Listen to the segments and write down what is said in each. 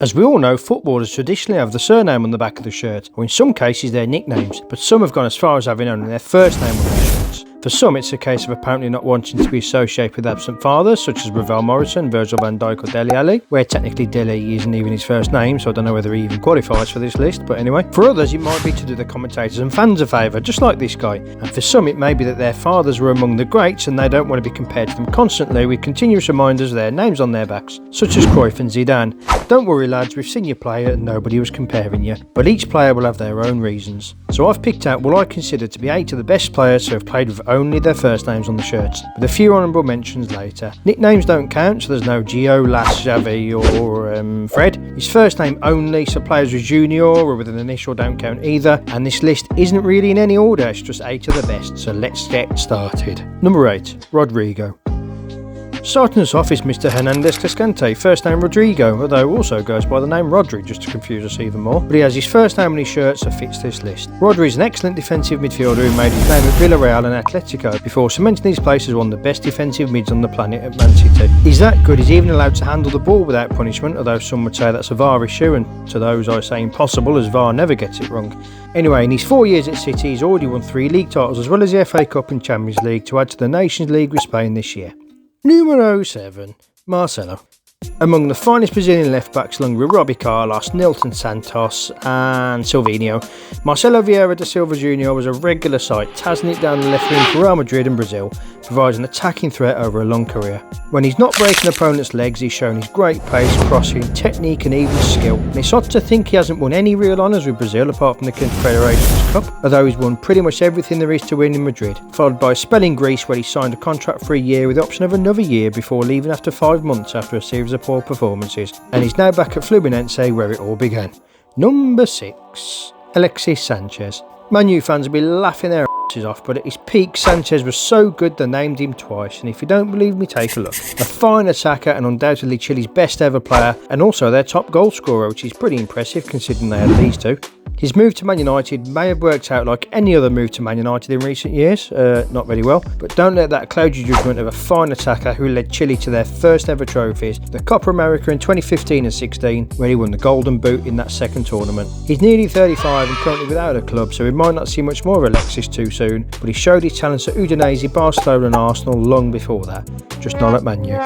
As we all know, footballers traditionally have the surname on the back of the shirt, or in some cases their nicknames, but some have gone as far as having only their first name on their shirts. For some, it's a case of apparently not wanting to be associated with absent fathers, such as Raul Morrison, Virgil van Dijk or Dele Alli, where technically Dele isn't even his first name, so I don't know whether he even qualifies for this list, but anyway. For others, it might be to do the commentators and fans a favour, just like this guy. And for some, it may be that their fathers were among the greats and they don't want to be compared to them constantly with continuous reminders of their names on their backs, such as Cruyff and Zidane. Don't worry lads, we've seen you play and nobody was comparing you, but each player will have their own reasons. So I've picked out what I consider to be 8 of the best players who have played with only their first names on the shirts, with a few honourable mentions later. Nicknames don't count, so there's no Gio, Las, Xavi or Fred. His first name only, so players with junior or with an initial don't count either, and this list isn't really in any order, it's just 8 of the best, so let's get started. Number 8, Rodrigo. Starting us off is Mr. Hernandez Cascante, first name Rodrigo, although also goes by the name Rodri just to confuse us even more, but he has his first name on his shirt so fits this list. Rodri is an excellent defensive midfielder who made his name at Villarreal and Atletico before cementing his place as one of the best defensive mids on the planet at Man City. He's that good he's even allowed to handle the ball without punishment, although some would say that's a VAR issue, and to those I say impossible as VAR never gets it wrong. Anyway, in his 4 years at City he's already won 3 league titles as well as the FA Cup and Champions League to add to the Nations League with Spain this year. Numero 7, Marcelo. Among the finest Brazilian left-backs along with Robbie Carlos, Nilton Santos and Silvinho, Marcelo Vieira da Silva Jr. was a regular sight, tazzing it down the left wing for Real Madrid and Brazil, provides an attacking threat over a long career. When he's not breaking opponents' legs, he's shown his great pace, crossing, technique and even skill. And it's odd to think he hasn't won any real honours with Brazil apart from the Confederations Cup, although he's won pretty much everything there is to win in Madrid, followed by a spell in Greece where he signed a contract for a year with the option of another year before leaving after 5 months after a series of poor performances, and he's now back at Fluminense where it all began. Number 6, Alexis Sanchez. Man U fans will be laughing their asses off, but at his peak Sanchez was so good they named him twice, and if you don't believe me, take a look. A fine attacker and undoubtedly Chile's best ever player, and also their top goal scorer, which is pretty impressive considering they had these two. His move to Man United may have worked out like any other move to Man United in recent years, not very well, but don't let that cloud your judgment of a fine attacker who led Chile to their first ever trophies, the Copa America in 2015 and 16, where he won the Golden Boot in that second tournament. He's nearly 35 and currently without a club, so we might not see much more of Alexis too soon, but he showed his talents at Udinese, Barcelona and Arsenal long before that, just not at Man U.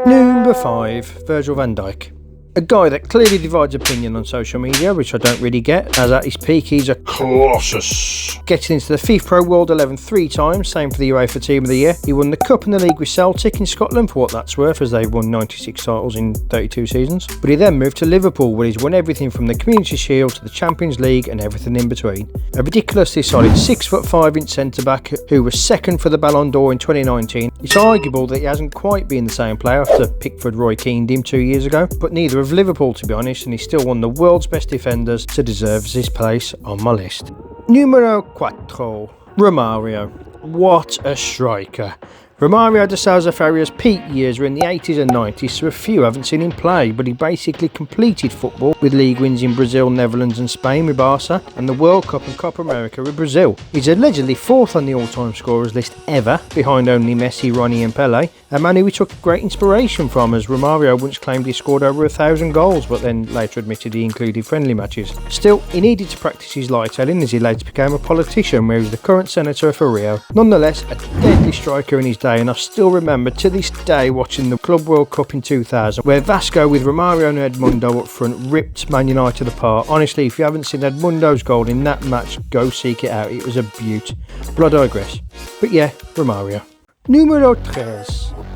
Number 5, Virgil van Dijk. A guy that clearly divides opinion on social media, which I don't really get, as at his peak he's a colossus. Getting into the FIFA Pro World 11 3 times, same for the UEFA Team of the Year. He won the Cup and the League with Celtic in Scotland for what that's worth, as they've won 96 titles in 32 seasons. But he then moved to Liverpool where he's won everything from the Community Shield to the Champions League and everything in between. A ridiculously solid 6'5" centre back who was second for the Ballon d'Or in 2019. It's arguable that he hasn't quite been the same player after Pickford Roy Keaned him 2 years ago, but neither of Liverpool to be honest, and he's still one of the world's best defenders, so deserves his place on my list. Numero 4, Romario. What a striker. Romario de Sousa Ferreira's peak years were in the 80s and 90s, so a few haven't seen him play, but he basically completed football with league wins in Brazil, Netherlands and Spain with Barca, and the World Cup and Copa America with Brazil. He's allegedly 4th on the all-time scorers list ever, behind only Messi, Ronnie and Pelé, a man who we took great inspiration from, as Romario once claimed he scored over 1,000 goals, but then later admitted he included friendly matches. Still, he needed to practice his lie-telling as he later became a politician, where he was the current senator for Rio. Nonetheless, a deadly striker in his day, and I still remember to this day watching the Club World Cup in 2000 where Vasco with Romario and Edmundo up front ripped Man United apart. Honestly, if you haven't seen Edmundo's goal in that match, go seek it out, it was a beaut. But I digress. But yeah, Romario. Numero 3,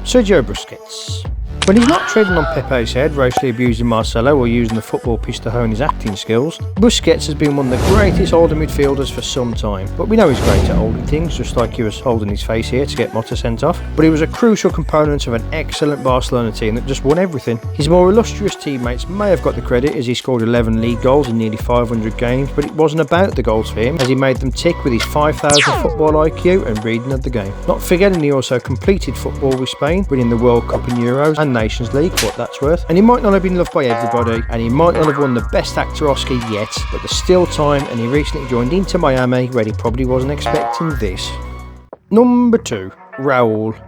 Sergio Busquets. When he's not treading on Pepe's head, racially abusing Marcelo or using the football pitch to hone his acting skills, Busquets has been one of the greatest holding midfielders for some time. But we know he's great at holding things, just like he was holding his face here to get Motta sent off. But he was a crucial component of an excellent Barcelona team that just won everything. His more illustrious teammates may have got the credit as he scored 11 league goals in nearly 500 games, but it wasn't about the goals for him, as he made them tick with his 5,000 football IQ and reading of the game. Not forgetting he also completed football with Spain, winning the World Cup and Euros and Nations League, for what that's worth. And he might not have been loved by everybody, and he might not have won the Best Actor Oscar yet, but there's still time, and he recently joined Inter Miami, where he probably wasn't expecting this. Number 2, Raul.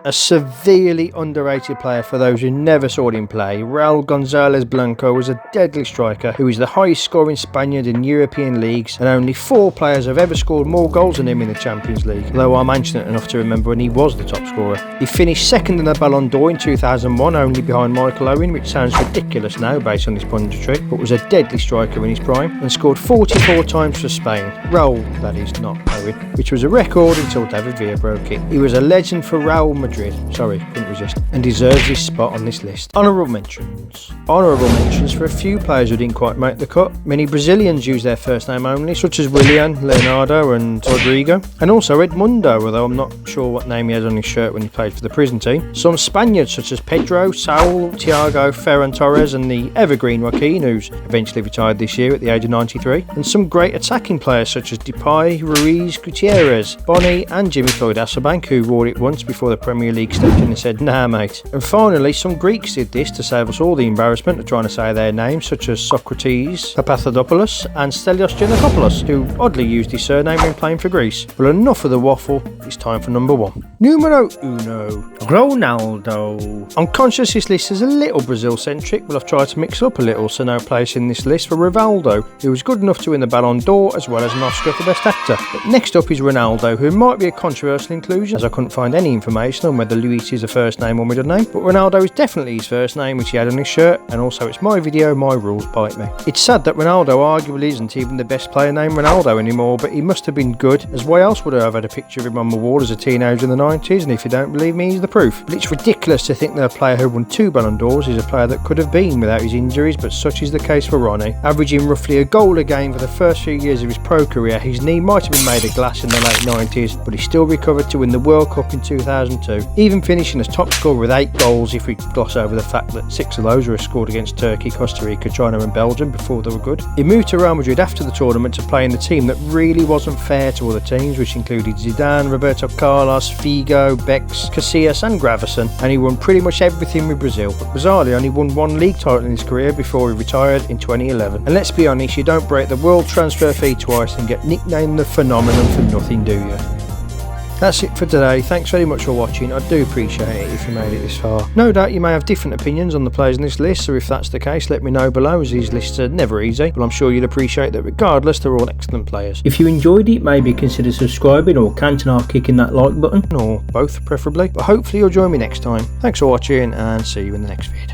A severely underrated player for those who never saw him play, Raul Gonzalez Blanco was a deadly striker who is the highest scoring Spaniard in European leagues, and only 4 players have ever scored more goals than him in the Champions League, though I'm ancient enough to remember when he was the top scorer. He finished second in the Ballon d'Or in 2001, only behind Michael Owen, which sounds ridiculous now based on his punditry, but was a deadly striker in his prime, and scored 44 times for Spain. Raul, that is, not Owen, which was a record until David Villa broke it. He was a legend for Real Madrid, sorry, couldn't resist, and deserves his spot on this list. Honourable mentions. Honourable mentions for a few players who didn't quite make the cut. Many Brazilians use their first name only, such as Willian, Leonardo and Rodrigo, and also Edmundo, although I'm not sure what name he had on his shirt when he played for the prison team. Some Spaniards such as Pedro, Saul, Thiago, Ferran Torres and the evergreen Joaquin, who's eventually retired this year at the age of 93, and some great attacking players such as Depay, Ruiz, Gutierrez, Boni and Jimmy Floyd Hasselbank, who wore it once before the Premier League stepped in and said, nah mate. And finally, some Greeks did this to save us all the embarrassment of trying to say their names, such as Socrates Papathadopoulos and Stelios Giannakopoulos, who oddly used his surname when playing for Greece. Well, enough of the waffle, it's time for number 1. Numero Uno, Ronaldo. I'm conscious this list is a little Brazil-centric, but I've tried to mix up a little, so no place in this list for Rivaldo, who was good enough to win the Ballon d'Or as well as an Oscar for Best Actor. But next up is Ronaldo, who might be a controversial inclusion, as I couldn't find any information on whether Luis is a first name or middle name, but Ronaldo is definitely his first name, which he had on his shirt, and also it's my video, my rules, bite me. It's sad that Ronaldo arguably isn't even the best player named Ronaldo anymore, but he must have been good, as why else would I have had a picture of him on my wall as a teenager in the 90s, and if you don't believe me, he's the proof. But it's ridiculous to think that a player who won 2 Ballon d'Ors is a player that could have been without his injuries, but such is the case for Ronnie. Averaging roughly a goal a game for the first few years of his pro career, his knee might have been made of glass in the late 90s, but he still recovered to win the World Cup in 2002, even finishing as top scorer with 8 goals if we gloss over the fact that 6 of those were scored against Turkey, Costa Rica, China and Belgium before they were good. He moved to Real Madrid after the tournament to play in the team that really wasn't fair to other teams, which included Zidane, Roberto Carlos, Figo, Bex, Casillas and Gravison, and he won pretty much everything with Brazil, but bizarrely only won 1 league title in his career before he retired in 2011. And let's be honest, you don't break the world transfer fee twice and get nicknamed the phenomenon for nothing, do you? That's it for today. Thanks very much for watching. I do appreciate it if you made it this far. No doubt you may have different opinions on the players in this list, so if that's the case, let me know below, as these lists are never easy, but I'm sure you'll appreciate that regardless, they're all excellent players. If you enjoyed it, maybe consider subscribing or kicking that like button, or both preferably, but hopefully you'll join me next time. Thanks for watching and see you in the next vid.